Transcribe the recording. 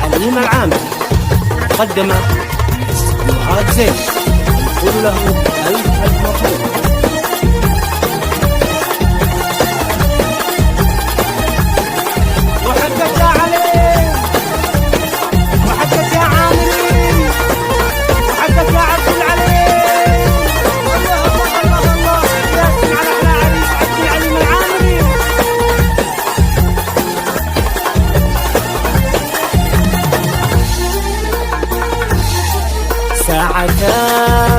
عليم العامري قدم استديوهات زين، نقول له ألف مبروك. وحقك يا علي، وحقك يا عامري، وحقك يا عبد العليم. الله الله الله الله، ياسين على أحلى عريس عبد العليم العامري. ساعتان